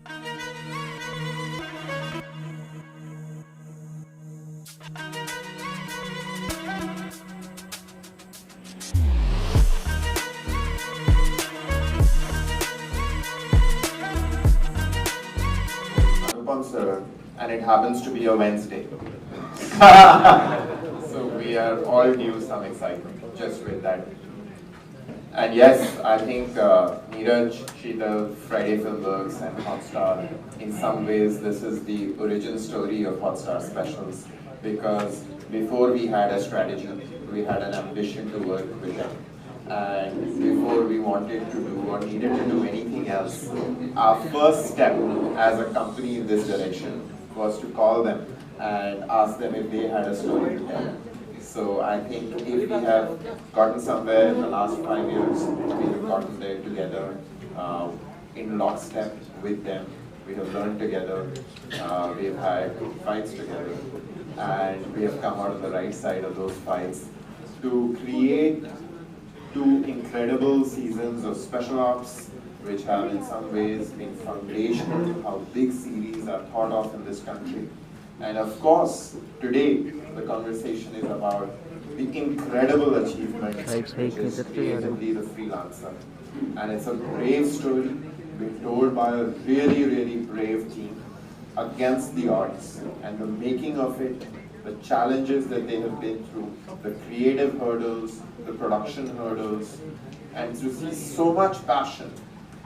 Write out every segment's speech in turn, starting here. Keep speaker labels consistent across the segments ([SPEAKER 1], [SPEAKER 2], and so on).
[SPEAKER 1] Anupam sir, and it happens to be a Wednesday. So we are all due some excitement just with that. And yes, I think Neeraj, Shital, Friday Filmworks and Hotstar, in some ways this is the origin story of Hotstar specials, because before we had a strategy, we had an ambition to work with them. And before we wanted to do or needed to do anything else, our first step as a company in this direction was to call them and ask them if they had a story to tell. So I think if we have gotten somewhere in the last 5 years, we have gotten there together in lockstep with them. We have learned together, we have had fights together, and we have come out on the right side of those fights to create 2 incredible seasons of special ops, which have in some ways been foundational to how big series are thought of in this country. And of course, today the conversation is about the incredible achievement which is creatively the Freelancer. And it's a brave story being told by a really, really brave team against the odds. And the making of it, the challenges that they have been through, the creative hurdles, the production hurdles, and to see so much passion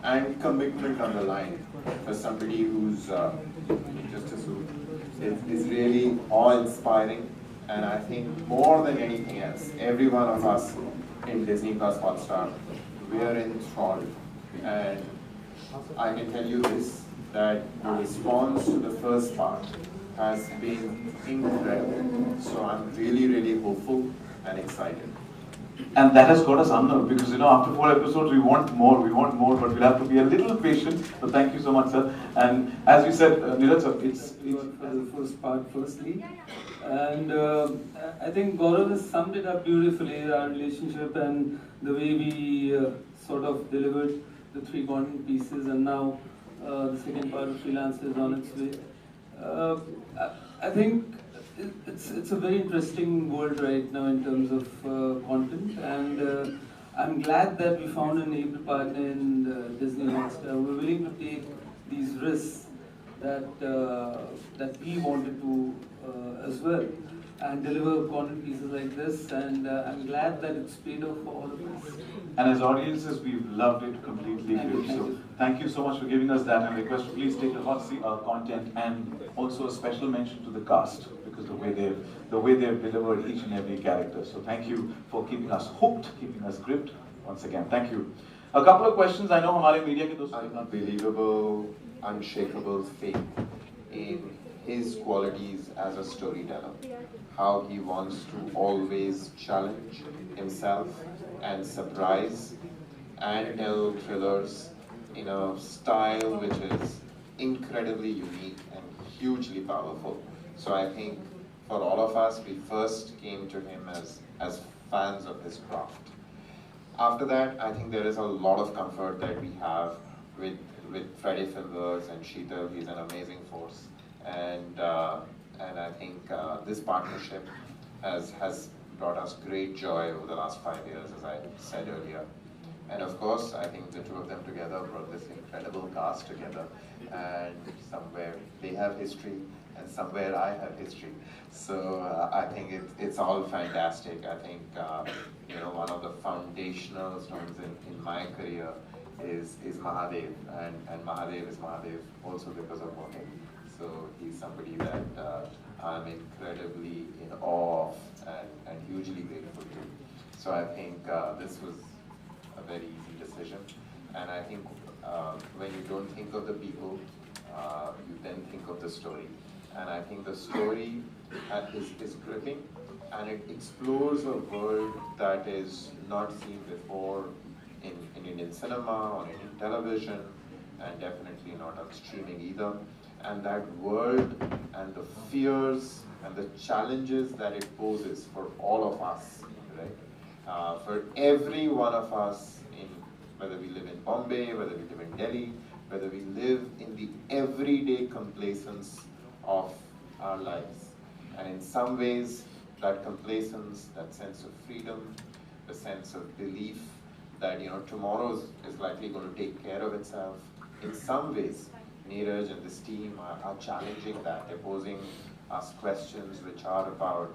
[SPEAKER 1] and commitment on the line for somebody who's just a suit is really awe-inspiring. And I think more than anything else, every one of us in Disney Plus Hotstar, we are enthralled. And I can tell you this, that the response to the first part has been incredible. So I'm really, really hopeful and excited.
[SPEAKER 2] And that has got us unnerved because, after 4 episodes, we want more, but we'll have to be a little patient. So thank you so much, sir. And as you said, Neeraj, sir, it's
[SPEAKER 3] for the first part, firstly. And I think Gaurav has summed it up beautifully, our relationship and the way we sort of delivered the 3 content pieces, and now the second part of Freelancer is on its way. I think it's a very interesting world right now in terms of content, and I'm glad that we found an able partner in Disney Hotstar. We're willing to take these risks that we wanted to as well, and deliver content pieces like this, and I'm glad that it's paid off for all of us.
[SPEAKER 2] And as audiences, we've loved it completely. So thank you so much for giving us that, and I request you please take the hot seat content and also a special mention to the cast, because the way they've delivered each and every character. So thank you for keeping us hooked, keeping us gripped. Once again, thank you. A couple of questions. I know हमारे media के दोस्तों
[SPEAKER 1] Unbelievable, unshakable faith in his qualities as a storyteller. How he wants to always challenge himself and surprise and tell thrillers in a style which is incredibly unique and hugely powerful. So I think for all of us, we first came to him as fans of his craft. After that, I think there is a lot of comfort that we have with Friday Filmworks and Shital. He's an amazing force, and I think this partnership has brought us great joy over the last 5 years, as I said earlier. And of course, I think the 2 of them together brought this incredible cast together, and somewhere they have history and somewhere I have history. So I think it's all fantastic. I think one of the foundational stones in my career is Mahadev, and Mahadev is Mahadev also because of Kokken. So he's somebody that I'm incredibly in awe of and hugely grateful to. So I think this was a very easy decision, and I think when you don't think of the people, you then think of the story. And I think the story is gripping, and it explores a world that is not seen before in Indian cinema, on Indian television, and definitely not on streaming either. And that world and the fears and the challenges that it poses for all of us, right? For every one of us, whether we live in Bombay, whether we live in Delhi, whether we live in the everyday complacence of our lives. And in some ways, that complacence, that sense of freedom, the sense of belief that tomorrow is likely going to take care of itself. In some ways, Neeraj and this team are challenging that. They're posing us questions which are about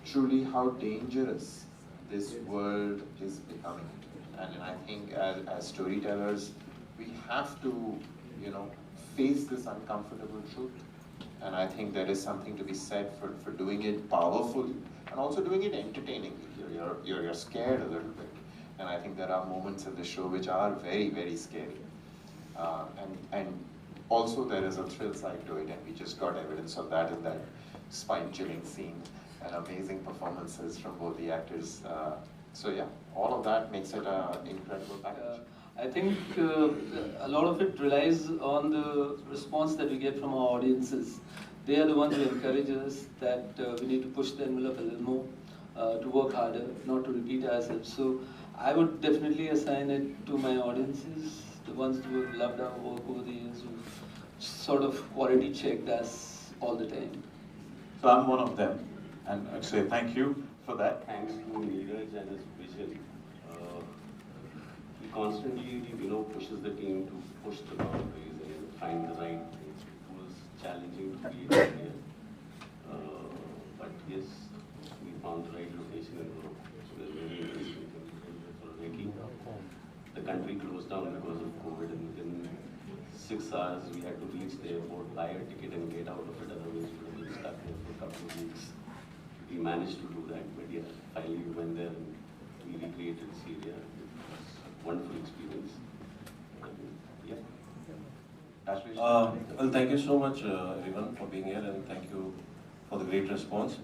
[SPEAKER 1] truly how dangerous this world is becoming. And I think as storytellers, we have to, face this uncomfortable truth. And I think there is something to be said for doing it powerfully and also doing it entertainingly. You're scared a little bit. And I think there are moments in the show which are very, very scary. And also there is a thrill side to it, and we just got evidence of that in that spine-chilling scene and amazing performances from both the actors. So yeah, all of that makes it an incredible package.
[SPEAKER 3] I think a lot of it relies on the response that we get from our audiences. They are the ones who encourage us that we need to push the envelope a little more, to work harder, not to repeat ourselves. So I would definitely assign it to my audiences, the ones who have loved our work over the years, who sort of quality checked us all the time.
[SPEAKER 2] So I'm one of them, and I'd say thank you for that.
[SPEAKER 4] Thanks to Neeraj and his vision. He constantly, pushes the team to push the boundaries and find the right things. It was challenging to create India, but yes, we found the right location in Europe. So it was very interesting for making. The country closed down because of COVID, and within 6 hours we had to reach the airport, buy a ticket, and get out of it. Otherwise, we would have been stuck there for a couple of weeks. We managed to do that, but yeah, finally we went there and we recreated Syria. It was a wonderful experience. Yeah.
[SPEAKER 5] Well, thank you so much, everyone, for being here, and thank you for the great response.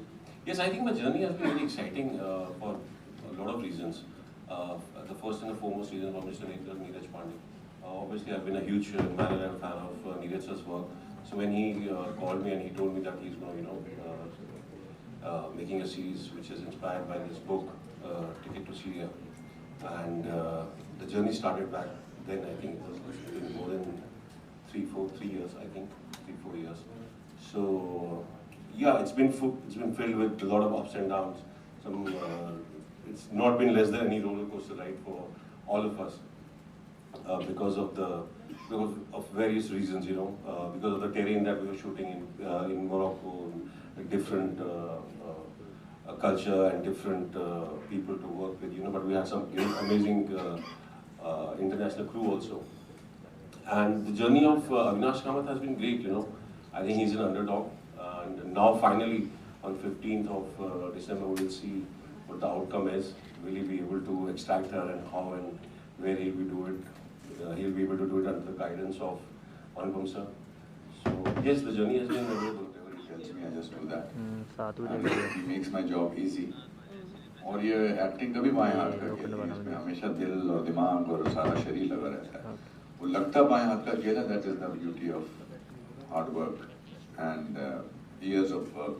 [SPEAKER 5] Yes, I think my journey has been very exciting for a lot of reasons. The first and the foremost reason was Mr. Neeraj Pandey. Obviously, I've been a huge admirer and fan of Neeraj's work. So when he called me and he told me that he's going to, making a series which is inspired by this book, Ticket to Syria, and the journey started back then. I think it was been more than 3 years. I think 3-4 years. So yeah, it's been filled with a lot of ups and downs. It's not been less than any roller coaster ride for all of us because of various reasons, because of the terrain that we were shooting in Morocco, different culture and different people to work with, but we had some amazing international crew also. And the journey of Avinash Kamath has been great, I think he's an underdog, and now finally on 15th of December we will see what the outcome is. Will he be able to extract her, and how and where he'll be able to do it under the guidance of Anupam sir. So yes, the journey has been memorable.
[SPEAKER 6] Whatever he tells me, I just do that. And he makes my job easy. और ये acting कभी बाएं हाथ का खेल है, इसमें हमेशा दिल और दिमाग और सारा शरीर लगा रहता है. वो लगता बाएं हाथ का खेल है. That is the beauty of hard work and years of work.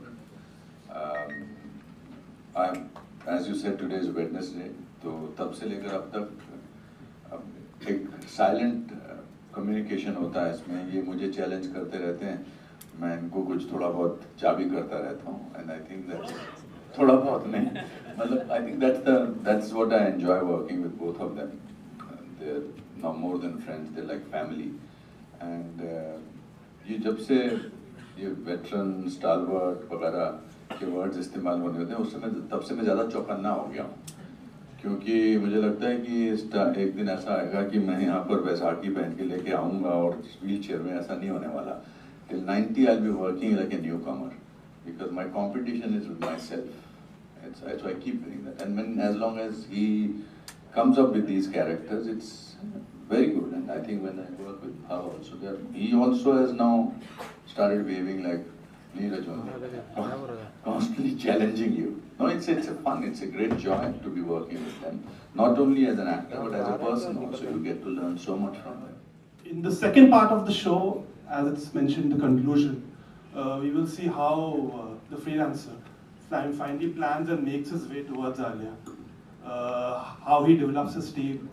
[SPEAKER 6] As you said, today is Wednesday. तो तब से लेकर अब तक एक साइलेंट कम्युनिकेशन होता है इसमें. ये मुझे चैलेंज करते रहते हैं, मैं इनको कुछ थोड़ा बहुत चाबी करता रहता हूँ. And I think that थोड़ा बहुत नहीं, मतलब I think that's what I enjoy working with both of them. They're now more than friends, they're like family. And ये जब से ये veteran, stalwart वगैरह के वर्ड्स इस्तेमाल होने होते हैं, उस समय तब से मैं ज़्यादा चौकन्ना हो गया हूँ. क्योंकि मुझे लगता है कि एक दिन ऐसा आएगा कि मैं यहाँ पर वैसाखी पहन के लेके आऊँगा और व्हील चेयर में. ऐसा नहीं होने वाला. Till 90 I'll be working like a newcomer because my competition is with myself. So I keep doing that. And as long as he comes up with these characters, it's very good. And I think when I work with Bhav also, he also has now started waving like Neeraj only, constantly challenging you. No, it's a fun, it's a great joy to be working with them. Not only as an actor, but as a person also. You get to learn so much from them.
[SPEAKER 7] In the second part of the show, as it's mentioned in the conclusion, we will see how the freelancer finally plans and makes his way towards Aliya. How he develops his team,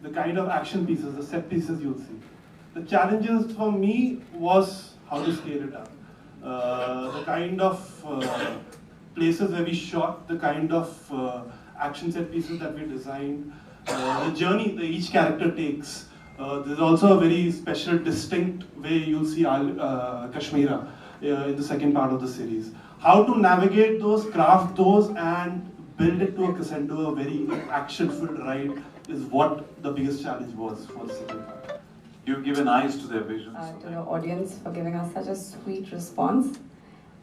[SPEAKER 7] the kind of action pieces, the set pieces you'll see. The challenges for me was how to scale it up. The kind of places where we shot, the kind of action set pieces that we designed, the journey that each character takes. There's also a very special, distinct way you'll see Kashmira in the second part of the series. How to navigate those, craft those, and build it to a crescendo, a very action-filled ride is what the biggest challenge was for the second part.
[SPEAKER 2] You've given eyes to their visions.
[SPEAKER 8] To the audience for giving us such a sweet response.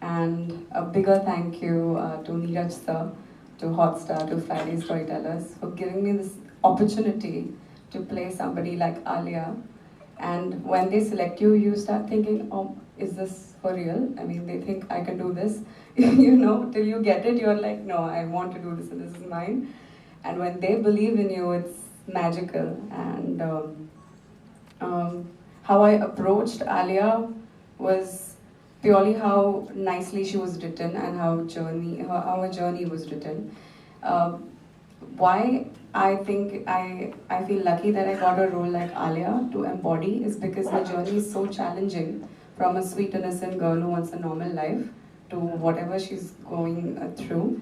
[SPEAKER 8] And a bigger thank you to Neeraj sir, to Hotstar, to Friday Storytellers for giving me this opportunity to play somebody like Aliya. And when they select you, you start thinking, oh, is this for real? I mean, they think I can do this. You know, till you get it, you're like, no, I want to do this and this is mine. And when they believe in you, it's magical. And how I approached Aliya was purely how nicely she was written and how her journey was written. Why I think I feel lucky that I got a role like Aliya to embody is because her journey is so challenging, from a sweet innocent girl who wants a normal life to whatever she's going through.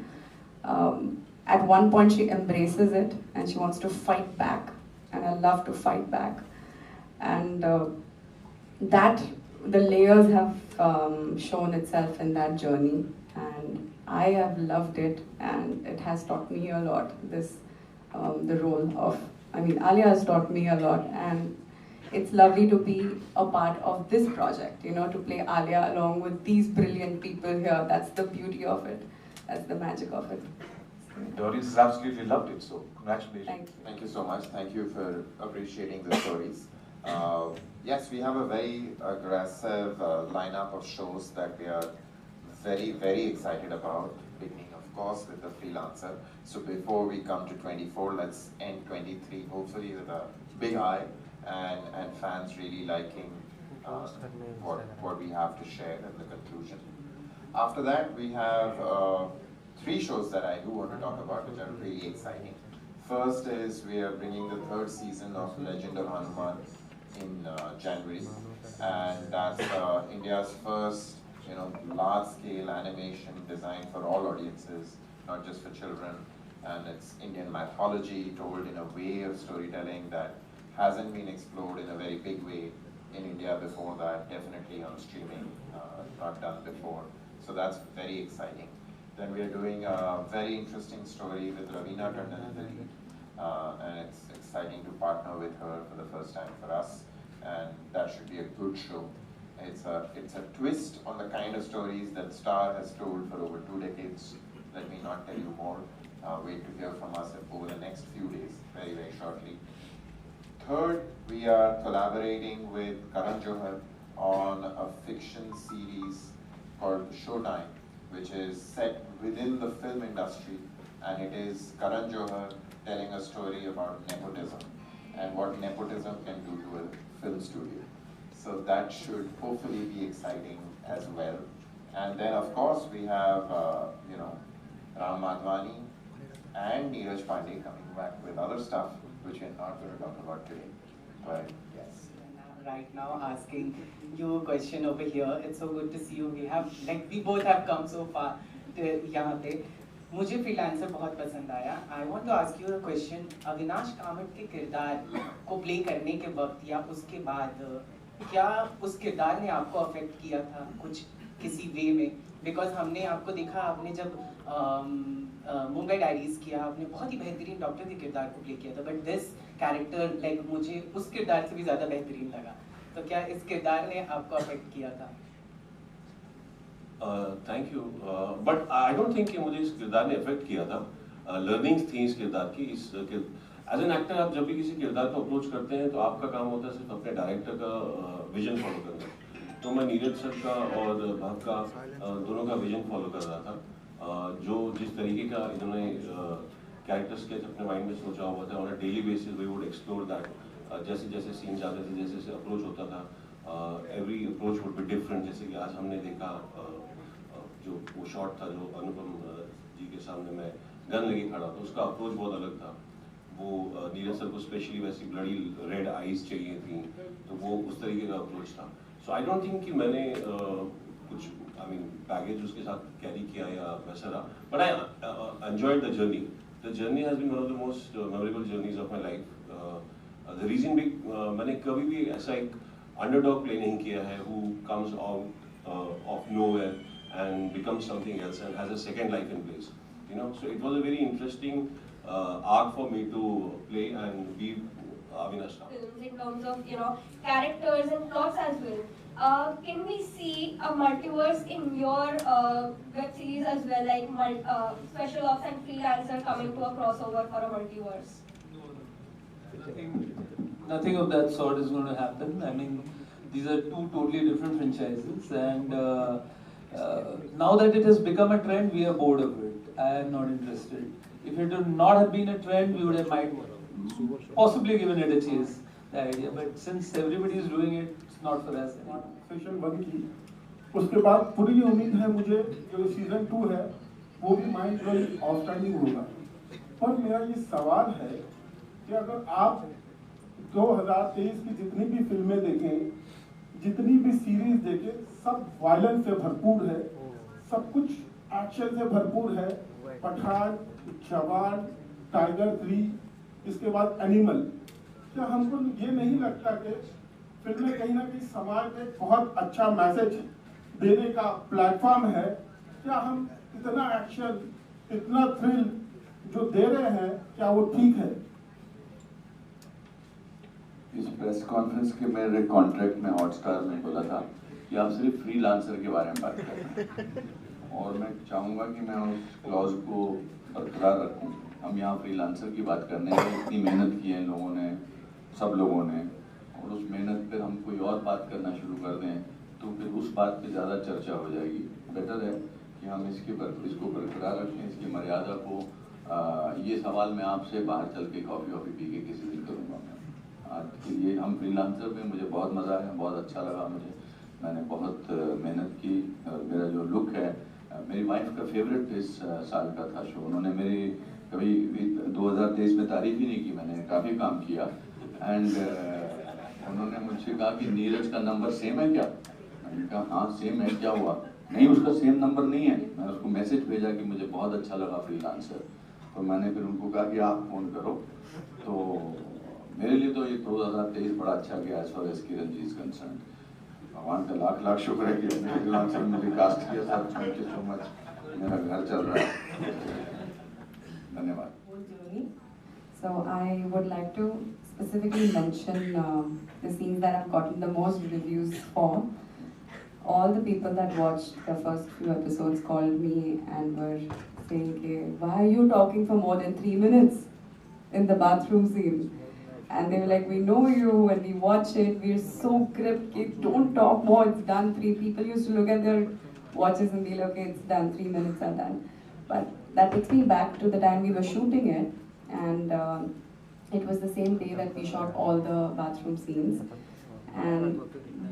[SPEAKER 8] At one point she embraces it and she wants to fight back, and I love to fight back. And that the layers have shown itself in that journey, and I have loved it, and it has taught me a lot. The role of, I mean, Aliya has taught me a lot, and it's lovely to be a part of this project, you know, to play Aliya along with these brilliant people here. That's the beauty of it. That's the magic of it.
[SPEAKER 2] The audience has absolutely loved it, so congratulations.
[SPEAKER 8] Thank you.
[SPEAKER 1] Thank you so much. Thank you for appreciating the stories. Yes, we have a very aggressive lineup of shows that we are very, very excited about, beginning of course with the Freelancer. So before we come to 24, let's end 23, hopefully with a big eye and fans really liking what we have to share in the conclusion. After that, we have 3 shows that I do want to talk about, which are really exciting. First is we are bringing the 3rd season of Legend of Hanuman in January, and that's India's first, you know, large-scale animation designed for all audiences, not just for children. And it's Indian mythology told in a way of storytelling that hasn't been explored in a very big way in India before that, definitely on streaming, not done before. So that's very exciting. Then we are doing a very interesting story with Avinash Pandey, and it's exciting to partner with her for the first time for us, and that should be a good show. It's a twist on the kind of stories that Star has told for over 2 decades. Let me not tell you more. Wait to hear from us over the next few days, very, very shortly. Third, we are collaborating with Karan Johar on a fiction series called Showtime, which is set within the film industry, and it is Karan Johar telling a story about nepotism and what nepotism can do to a film studio. So that should hopefully be exciting as well. And then of course we have, you know, Ram Madhwani and Neeraj Pandey coming back with other stuff, which we're not going to talk about today. But yes.
[SPEAKER 9] Right now asking you a question over here. It's so good to see you. We both have come so far यहाँ पे. मुझे freelancer बहुत पसंद आया. I want to ask you a question. Avinash Kamat के किरदार को play करने के वक्त या उसके बाद क्या उस किरदार ने आपको अफेक्ट किया था कुछ किसी वे में? बिकॉज हमने आपको देखा, आपने जब मुंबई डायरीज किया, आपने बहुत ही बेहतरीन डॉक्टर के किरदार को प्ले किया था, बट दिस कैरेक्टर लाइक मुझे उस किरदार से भी ज़्यादा बेहतरीन लगा. तो क्या इस किरदार ने आपको अफेक्ट किया था?
[SPEAKER 5] Thank you, but I don't think कि मुझे इस किरदार ने अफेक्ट किया था. लर्निंग्स थी इस किरदार की. एज एन एक्टर आप जब भी किसी किरदार को अप्रोच करते हैं तो आपका काम होता है सिर्फ अपने डायरेक्टर का विजन फॉलो करना. तो मैं नीरज सर का और भाव का दोनों का विजन फॉलो कर रहा था. जो जिस तरीके का इन्होंने कैरेक्टर स्केच अपने माइंड में सोचा हुआ था, on a daily basis we would explore that. जैसे जैसे सीन जाते थे, जैसे जैसे अप्रोच होता था, every approach would be different. जैसे कि आज हमने देखा जो वो शॉट था जो अनुपम जी के सामने मैं गन लेके खड़ा था, उसका अप्रोच बहुत अलग था. वो नीरज सर को स्पेशली वैसी ब्लडी रेड आईज चाहिए थी, तो वो उस तरीके का अप्रोच था. सो आई डोंट थिंक कि मैंने कुछ बैगेज उसके साथ कैरी किया या वैसा रहा, but I enjoyed the journey. The journey has been one of the most memorable journeys of my life. The reason भी मैंने कभी भी ऐसा एक अंडरडॉग प्ले नहीं किया है who comes out of nowhere and becomes something else and has a second life in place. So it was a very interesting arc for me to play and be Avinash Kamath.
[SPEAKER 10] Films in terms of characters and plots as well. Can we see a multiverse in your web series as well, like Special Ops and Freelancer coming to a crossover for a multiverse?
[SPEAKER 3] Nothing of that sort is going to happen. I mean, these are two totally different franchises, and now that it has become a trend, we are bored of it. I am not interested. If it would not have been a trend, we would have might possibly given it a chase, the idea. But since everybody is doing it, it's not for us anymore.
[SPEAKER 7] Session 1 की उसके बाद पूरी उम्मीद है मुझे जो season 2 है वो भी माइंड ब्लोइंग आउटस्टैंडिंग होगा. पर मेरा ये सवाल है कि अगर आप 2023 की जितनी भी फिल्में देखें, जितनी भी सीरीज देखें, सब वायलेंस से भरपूर है, सब कुछ एक्शन से भरपूर है. पठान, जवान, टाइगर 3, इसके बाद एनिमल. क्या हमको ये नहीं लगता कि फिल्में कहीं ना कहीं समाज में बहुत अच्छा मैसेज देने का प्लेटफॉर्म है? क्या हम इतना एक्शन, इतना थ्रिल जो दे रहे हैं, क्या वो ठीक है?
[SPEAKER 6] इस प्रेस कॉन्फ्रेंस के मेरे कॉन्ट्रैक्ट में हॉटस्टार ने बोला था कि आप सिर्फ फ्रीलांसर के बारे में बात करें, और मैं चाहूँगा कि मैं उस क्लॉज को बरकरार रखूँ. हम यहाँ फ्रीलांसर की बात करने में इतनी मेहनत की है लोगों ने, सब लोगों ने, और उस मेहनत पर हम कोई और बात करना शुरू कर दें तो फिर उस बात पे ज़्यादा चर्चा हो जाएगी. बेटर है कि हम इसको बरकरार रखें, इसकी मर्यादा को. ये सवाल मैं आपसे बाहर चल के कॉफ़ी पी के किसी दिन करूँगा. मैं आज के लिए हम फ्रीलांसर में मुझे बहुत मज़ा आया, बहुत अच्छा लगा मुझे. मैंने बहुत मेहनत की. मेरा जो लुक है, मेरी वाइफ का फेवरेट इस साल का था शो. उन्होंने मेरी कभी 2023 में तारीफ ही नहीं की. मैंने काफ़ी काम किया, एंड उन्होंने मुझसे कहा कि नीरज का नंबर सेम है क्या? मैंने कहा हाँ सेम है, क्या हुआ? नहीं, उसका सेम नंबर नहीं है. मैंने उसको मैसेज भेजा कि मुझे बहुत अच्छा लगा फ्रीलांसर. तो मैंने फिर उनको कहा कि आप फ़ोन करो. तो मेरे लिए तो ये 2023 बड़ा अच्छा गया as far as Kiran ji is concern. भगवान का लाख लाख शुक्र है कि फ्रीलांसर में मुझे कास्ट किया. Sir thank you so much. मेरा घर चल रहा है. धन्यवाद.
[SPEAKER 8] So I would like to specifically mention the scenes that I've gotten the most reviews for. All the people that watched the first few episodes called me and were saying, why are you talking for more than 3 minutes in the bathroom scene? And they were like, we know you, when we watch it, we're so gripped, don't talk more, it's done. 3 people used to look at their watches and be like, okay, it's done, 3 minutes are done. But that takes me back to the time we were shooting it, and it was the same day that we shot all the bathroom scenes. And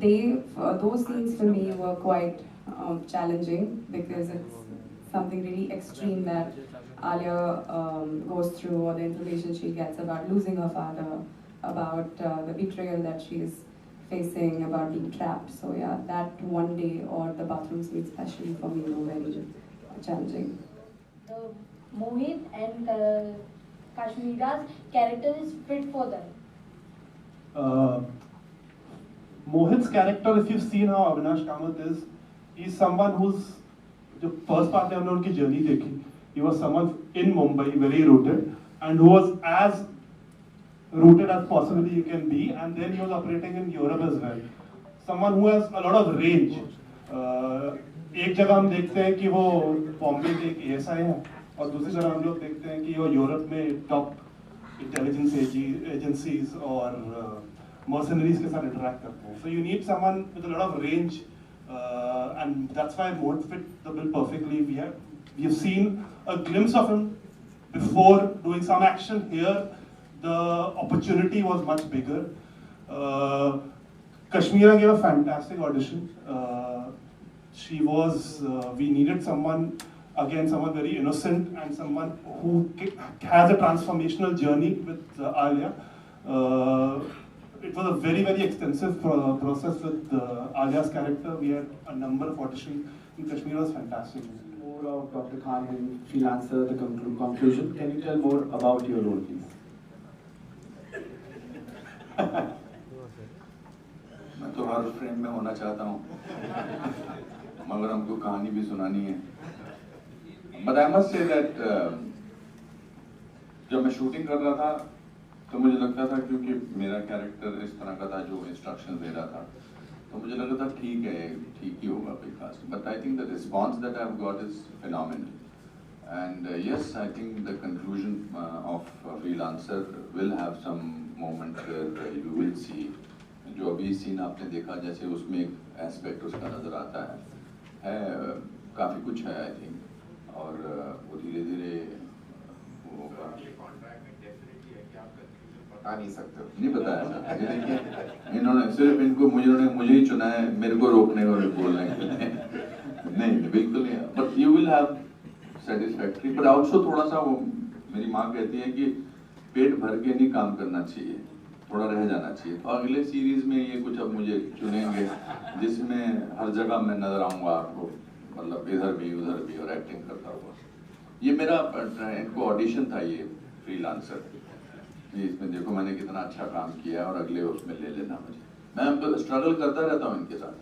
[SPEAKER 8] those scenes for me were quite challenging, because it's something really extreme that Aliya goes through, or the information she gets about losing her father, about the betrayal that she's facing, about being trapped. So yeah, that one day, or the bathroom scene especially for me, were very challenging.
[SPEAKER 10] Mohit and Kashmira's character is fit for them.
[SPEAKER 7] Mohit's character, if you've seen how Avinash Kamath is, he's someone who's, the first part of the journey dekhi, he was someone in Mumbai, very rooted, and who was as rooted as possibly you can be, and then he was operating in Europe as well. Someone who has a lot of range. एक जगह हम देखते हैं कि वो बॉम्बे के एक ASI है, और दूसरी तरफ हम लोग देखते हैं कि वो यूरोप में टॉप इंटेलिजेंस एजेंसीज और mercenaries के साथ इंटरैक्ट करते हैं. So you need someone with a lot of range, and that's why Mohit fit the bill perfectly. We have seen a glimpse of him before doing some action. Here, the opportunity was much bigger. Kashmira gave a fantastic audition. We needed someone again, someone very innocent and someone who has a transformational journey with Aliya. It was a very, very extensive process with Aliya's character. We had a number of auditions, and Kashmira was fantastic.
[SPEAKER 11] More of Dr. Khan in Freelancer, the conclusion. Can you tell more about your role, please?
[SPEAKER 6] मैं तो हर frame में होना चाहता हूँ, मगर हमको कहानी भी सुनानी है. But I must say that जब मैं शूटिंग कर रहा था तो मुझे लगता था, क्योंकि मेरा कैरेक्टर इस तरह का था जो इंस्ट्रक्शन दे रहा था, तो मुझे लगा था ठीक ही होगा because. But I think the response that I've got is phenomenal. And yes, I think the conclusion of Freelancer will have some moment where you will see जो अभी सीन आपने देखा जैसे उसमें एक एस्पेक्ट उसका नजर आता है काफी कुछ है आई थिंक, और वो धीरे धीरे वो
[SPEAKER 1] बता नहीं सकते हो.
[SPEAKER 6] नहीं बताया ये देखिए इन्होंने सिर्फ इनको मुझे ही चुना है मेरे को रोकने और बोलने के लिए. नहीं बिल्कुल नहीं. But you will have satisfactory, but also थोड़ा सा वो मेरी माँ कहती है कि पेट भर के नहीं काम करना चाहिए, थोड़ा रह जाना चाहिए. तो अगले सीरीज में ये कुछ अब मुझे चुनेंगे जिसमें हर जगह मैं नजर आऊंगा आपको, मतलब इधर भी उधर भी और एक्टिंग करता हुआ. ये मेरा इनको ऑडिशन था ये फ्रीलांसर. इसमें देखो मैंने कितना अच्छा काम किया और अगले उसमें ले लेना मुझे. मैं स्ट्रगल करता रहता हूँ इनके साथ,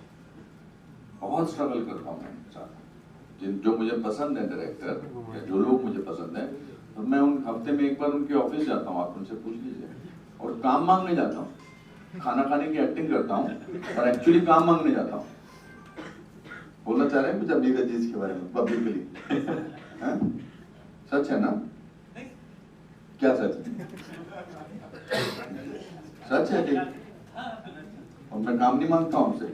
[SPEAKER 6] बहुत स्ट्रगल करता हूँ मैं इनके साथ. जो मुझे पसंद है डायरेक्टर या जो लोग मुझे पसंद है, तो मैं उन हफ्ते में एक बार उनके ऑफिस जाता हूँ, आप उनसे पूछ लीजिए, और काम मांगने जाता हूँ. खाना खाने की एक्टिंग करता हूँ और एक्चुअली काम मांगने जाता हूँ. बोलना चाह रहे हैं कुछ अपनी चीज के बारे में पब्लिकली? सच है ना? क्या सच है? सच है जी. और मैं काम नहीं मांगता हूँ उनसे.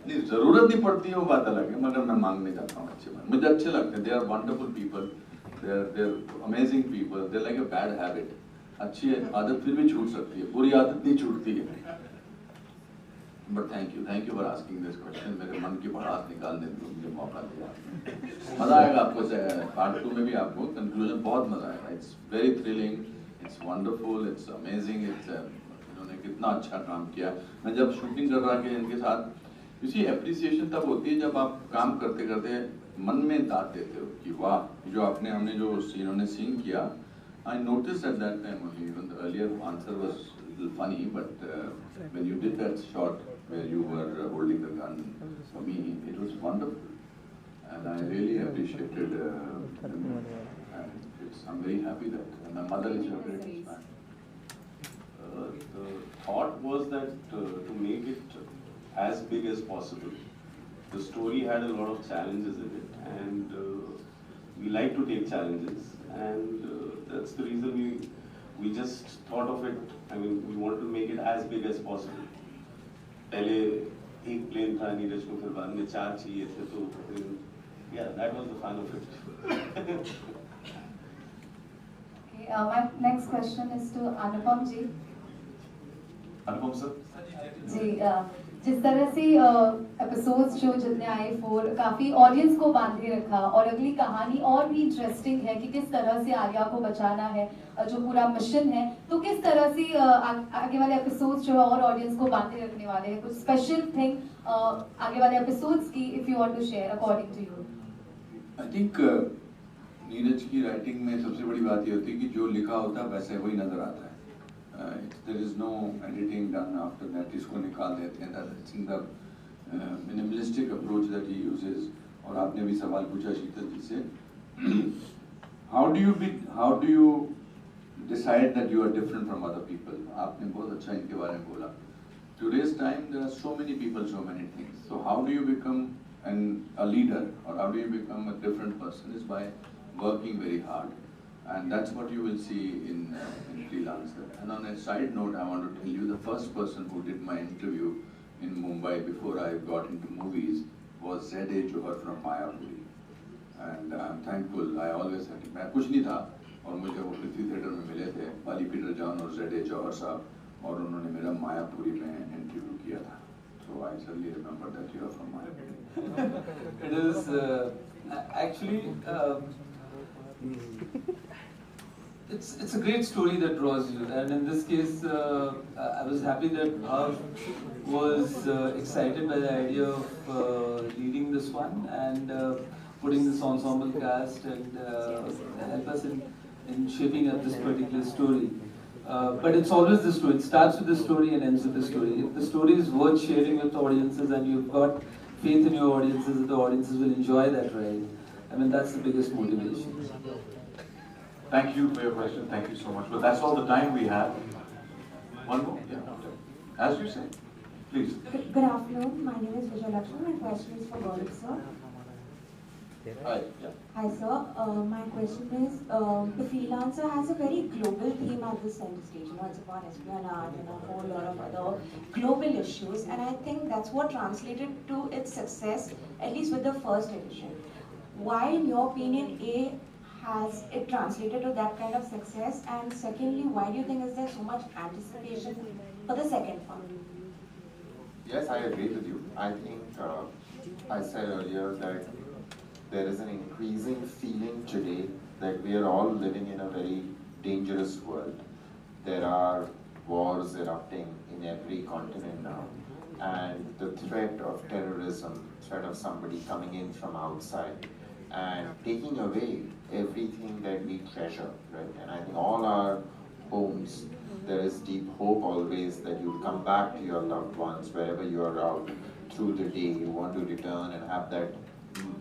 [SPEAKER 6] नहीं जरूरत नहीं पड़ती है वो बात अलग है, मगर मैं मांगने जाता हूँ अच्छे. मुझे अच्छे लगते हैं. They are wonderful people, they are amazing people. They like a bad habit. अच्छी आदत फिर भी छूट सकती है, बुरी आदत नहीं छूटती है. But thank you for asking this question. मेरे मन की भड़ास निकालने का मुझे मौका दिया. मजा आएगा आपको. पार्ट 2 में भी आपको कंक्लूजन बहुत मजा आएगा. It's very thrilling, it's wonderful, it's amazing. इन्होंने कितना अच्छा काम किया. मैं जब शूटिंग कर रहा था इनके साथ, इसी एप्रिसिएशन तब होती है जब आप काम करते करते मन में दाद देते हो कि वाह जो हमने जो इन्होंने सीन किया. I noticed at that time only, even the earlier answer was a little funny, but when you did that shot where you were holding the gun, for me, it was wonderful. And I really appreciated and I'm very happy that my mother is a great fan.
[SPEAKER 4] The thought was that to make it as big as possible. The story had a lot of challenges in it, and we like to take challenges, and that's the reason we just thought of it. I mean, we wanted to make it as big as possible. पहले एक plane था नीरज को, फिर बाद में 4 चाहिए थे, तो yeah, that was the fun of it.
[SPEAKER 12] Okay, my next question is to Anupam ji.
[SPEAKER 2] Anupam sir
[SPEAKER 12] ji, जिस तरह से एपिसोड्स जो जितने आए 4 काफी ऑडियंस को बांधे रखा, और अगली कहानी और भी इंटरेस्टिंग है कि किस तरह से आलिया को बचाना है, जो पूरा मिशन है, तो किस तरह से आगे वाले एपिसोड्स जो है और ऑडियंस को बांधे रखने वाले हैं. कुछ स्पेशल थिंग आगे वाले एपिसोड्स की if you want to share according to you.
[SPEAKER 6] I think Neeraj की राइटिंग में सबसे बड़ी बात ये होती है कि जो लिखा होता है वैसे वही नजर आता है. There is no editing done after that. इसको निकाल देते हैं. That's in the minimalistic approach that he uses. और आपने भी सवाल पूछा शीतल जी से, how do you decide that you are different from other people? आपने बहुत अच्छा इनके बारे में बोला. Today's time there are so many people, so many things. So how do you become a leader, or how do you become a different person? Is by working very hard. And that's what you will see in Freelancer. And on a side note, I want to tell you, the first person who did my interview in Mumbai before I got into movies was Z.A. Johar from Mayapuri. And I'm thankful. I always had to. मैं कुछ नहीं था और मुझे वो पृथ्वी theatre में मिले थे बाली पीटर जॉन और Z.A. Johar साहब, और उन्होंने मेरा मायापुरी में इंटरव्यू किया था. So I certainly remember that you are from Mayapuri.
[SPEAKER 3] It is Actually, it's a great story that draws you, and in this case, I was happy that Bhav was excited by the idea of leading this one and putting this ensemble cast and help us in shaping up this particular story. But it's always the story. It starts with the story and ends with the story. If the story is worth sharing with audiences and you've got faith in your audiences, that the audiences will enjoy that ride, I mean, that's the biggest motivation.
[SPEAKER 2] Thank you for your question. Thank you so much. But that's all the time we have. One more? Yeah. As you say. Please.
[SPEAKER 13] Good afternoon. My name is Vijay Lakshman. My question is for Gauri, sir.
[SPEAKER 1] Hi. Yeah.
[SPEAKER 13] Hi, sir. My question is, the Freelancer has a very global theme at the center stage. You know, it's about espionage and a whole lot of other global issues. And I think that's what translated to its success, at least with the first edition. Why, in your opinion, A, has it translated to that kind of success? And secondly, why do you think is there so much anticipation for the second one?
[SPEAKER 1] Yes, I agree with you. I think I said earlier that there is an increasing feeling today that we are all living in a very dangerous world. There are wars erupting in every continent now, and the threat of terrorism, threat of somebody coming in from outside and taking away everything that we treasure, right? And I think all our homes, there is deep hope always that you'll come back to your loved ones wherever you are out through the day. You want to return and have that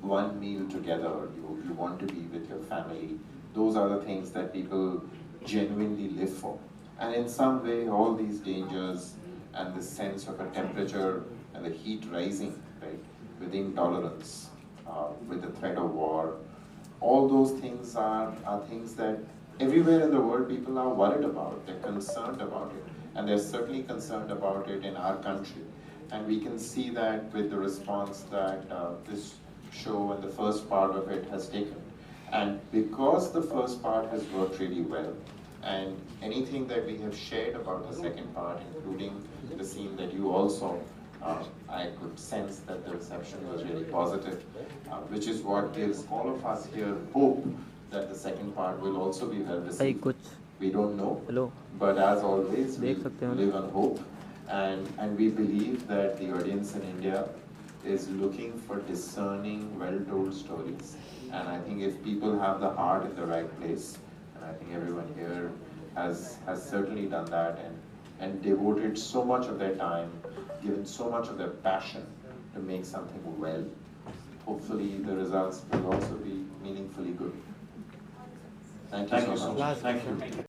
[SPEAKER 1] one meal together. You want to be with your family. Those are the things that people genuinely live for. And in some way, all these dangers and the sense of a temperature and the heat rising, right, with intolerance, with the threat of war, all those things are things that everywhere in the world people are worried about, they're concerned about it, and they're certainly concerned about it in our country. And we can see that with the response that this show and the first part of it has taken. And because the first part has worked really well, and anything that we have shared about the second part, including the scene that you also I could sense that the reception was really positive, which is what gives all of us here hope that the second part will also be well received. We don't know, but as always, we live on hope, and we believe that the audience in India is looking for discerning, well-told stories. And I think if people have the heart in the right place, and I think everyone here has certainly done that and devoted so much of their time, given so much of their passion to make something well, hopefully the results will also be meaningfully good. Thank you so much.
[SPEAKER 2] Thank you.